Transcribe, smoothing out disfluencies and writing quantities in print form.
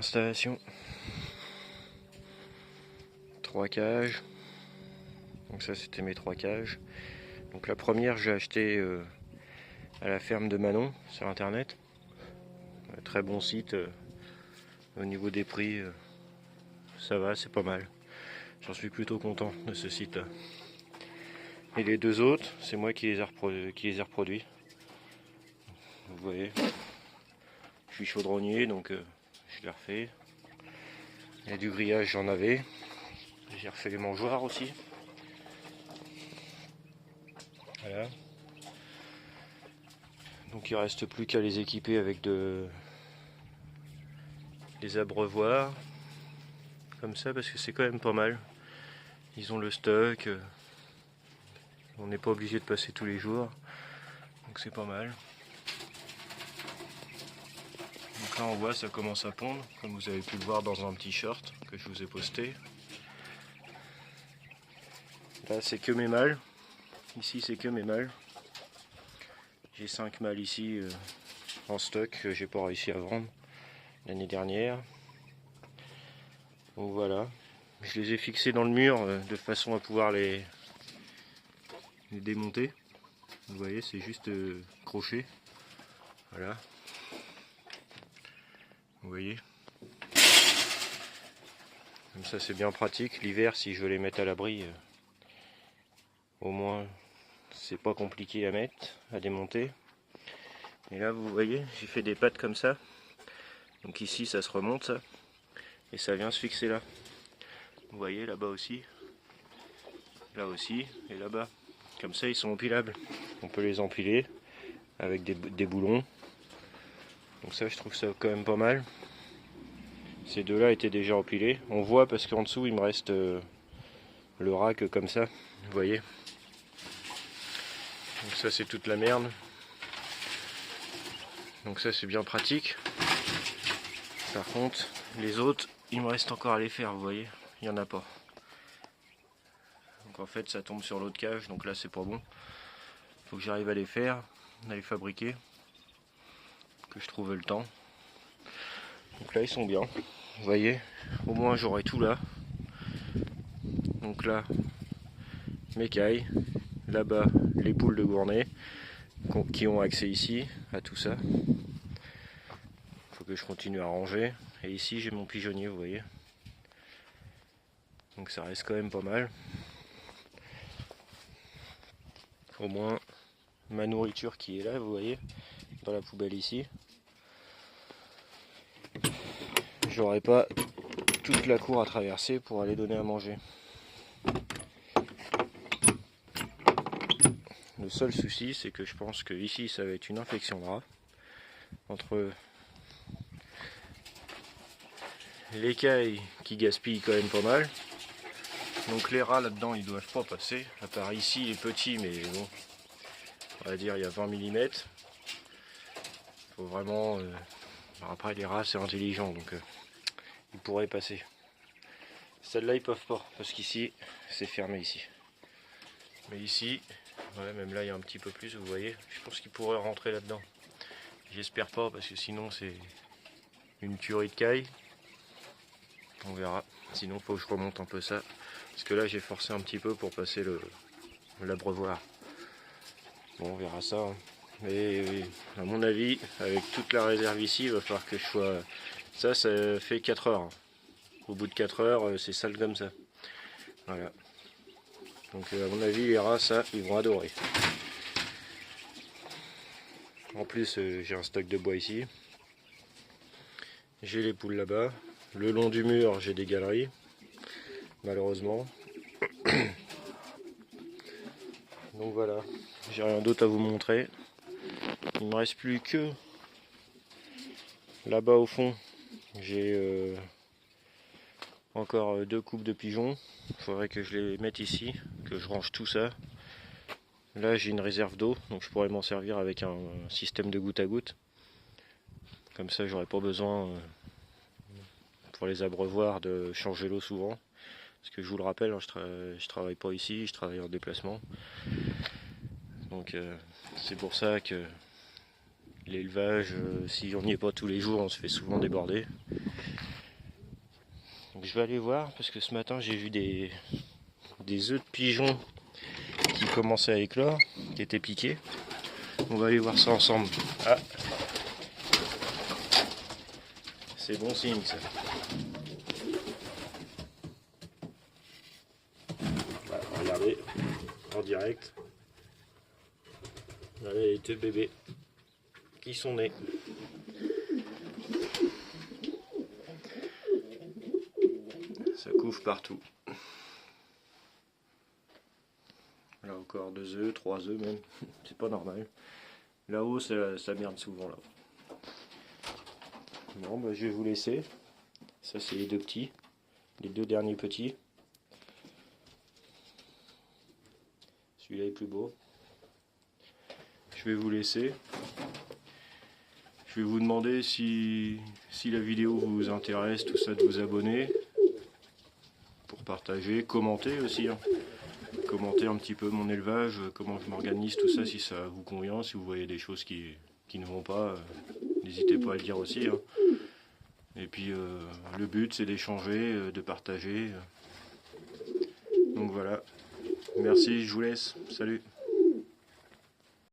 Installation. 3 cages. Donc ça c'était mes 3 cages. Donc la première j'ai acheté à la ferme de Manon sur internet. Très bon site. Au niveau des prix, ça va, c'est pas mal. J'en suis plutôt content de ce site là. Et les deux autres, c'est moi qui les ai reproduits. Vous voyez, je suis chaudronnier donc je les refais. Il y a du grillage, j'en avais. J'ai refait les mangeoires aussi. Voilà. Donc il reste plus qu'à les équiper avec des abreuvoirs. Comme ça parce que c'est quand même pas mal. Ils ont le stock. On n'est pas obligé de passer tous les jours. Donc c'est pas mal. Donc là on voit ça commence à pondre, comme vous avez pu le voir dans un petit short que je vous ai posté. Là c'est que mes mâles. Ici c'est que mes mâles. J'ai 5 mâles ici en stock que j'ai pas réussi à vendre l'année dernière. Donc voilà. Je les ai fixés dans le mur de façon à pouvoir les démonter. Vous voyez, c'est juste crochet. Voilà. Vous voyez. Comme ça c'est bien pratique. L'hiver si je veux les mettre à l'abri, au moins c'est pas compliqué à mettre, à démonter. Et là vous voyez, j'ai fait des pattes comme ça. Donc ici ça se remonte ça. Et ça vient se fixer là. Vous voyez là-bas aussi. Là aussi et là-bas. Comme ça ils sont empilables. On peut les empiler avec des boulons. Donc ça je trouve ça quand même pas mal. Ces deux là étaient déjà empilés. On voit parce qu'en dessous il me reste le rack comme ça. Vous voyez. Donc ça c'est toute la merde. Donc ça c'est bien pratique. Par contre les autres il me reste encore à les faire, vous voyez. Il n'y en a pas. Donc en fait ça tombe sur l'autre cage. Donc là c'est pas bon. Faut que j'arrive à les faire, à les fabriquer. Que je trouve le temps. Donc là ils sont bien. Vous voyez. Au moins j'aurai tout là. Donc là mes cailles. Là-bas les poules de Gournay qui ont accès ici à tout ça. Faut que je continue à ranger. Et ici j'ai mon pigeonnier, vous voyez. Donc ça reste quand même pas mal. Au moins ma nourriture qui est là, vous voyez, dans la poubelle ici. J'aurai pas toute la cour à traverser pour aller donner à manger. Le seul souci c'est que je pense que ici ça va être une infection de rats. Entre l'écaille qui gaspille quand même pas mal. Donc les rats là-dedans ils doivent pas passer. À part ici les petits, mais bon, on va dire il y a 20 mm. Faut vraiment... après les rats c'est intelligent donc ils pourraient passer. Celles-là ils peuvent pas parce qu'ici c'est fermé ici. Mais ici, voilà, même là il y a un petit peu plus, vous voyez. Je pense qu'ils pourraient rentrer là-dedans. J'espère pas parce que sinon c'est une tuerie de caille. On verra. Sinon faut que je remonte un peu ça. Parce que là j'ai forcé un petit peu pour passer l'abreuvoir. Bon on verra ça. Hein. Mais à mon avis, avec toute la réserve ici, il va falloir que je sois... Ça fait 4 heures. Au bout de 4 heures, c'est sale comme ça. Voilà. Donc à mon avis, les rats, ça, ils vont adorer. En plus, j'ai un stock de bois ici. J'ai les poules là-bas. Le long du mur, j'ai des galeries. Malheureusement. Donc voilà. J'ai rien d'autre à vous montrer. Il me reste plus que là-bas au fond. J'ai encore 2 coupes de pigeons. Il faudrait que je les mette ici, que je range tout ça. Là j'ai une réserve d'eau, donc je pourrais m'en servir avec un système de goutte à goutte. Comme ça j'aurais pas besoin pour les abreuvoirs de changer l'eau souvent. Parce que je vous le rappelle, hein, je travaille pas ici, je travaille en déplacement. Donc c'est pour ça que l'élevage, si on n'y est pas tous les jours, on se fait souvent déborder. Donc je vais aller voir parce que ce matin j'ai vu des œufs de pigeons qui commençaient à éclore, qui étaient piqués. On va aller voir ça ensemble. Ah, c'est bon signe ça. Voilà, regardez, en direct. Voilà les deux bébés qui sont nés. Ça couvre partout. Là encore 2 œufs, 3 œufs même, c'est pas normal. Là-haut ça merde souvent là. Bon bah je vais vous laisser. Ça c'est les deux petits, les deux derniers petits. Celui-là est plus beau. Je vais vous laisser. Je vais vous demander si la vidéo vous intéresse, tout ça, de vous abonner. Pour partager, commenter aussi. Hein. Commenter un petit peu mon élevage, comment je m'organise, tout ça, si ça vous convient, si vous voyez des choses qui ne vont pas, n'hésitez pas à le dire aussi. Hein. Et puis le but c'est d'échanger, de partager. Donc voilà. Merci, je vous laisse. Salut.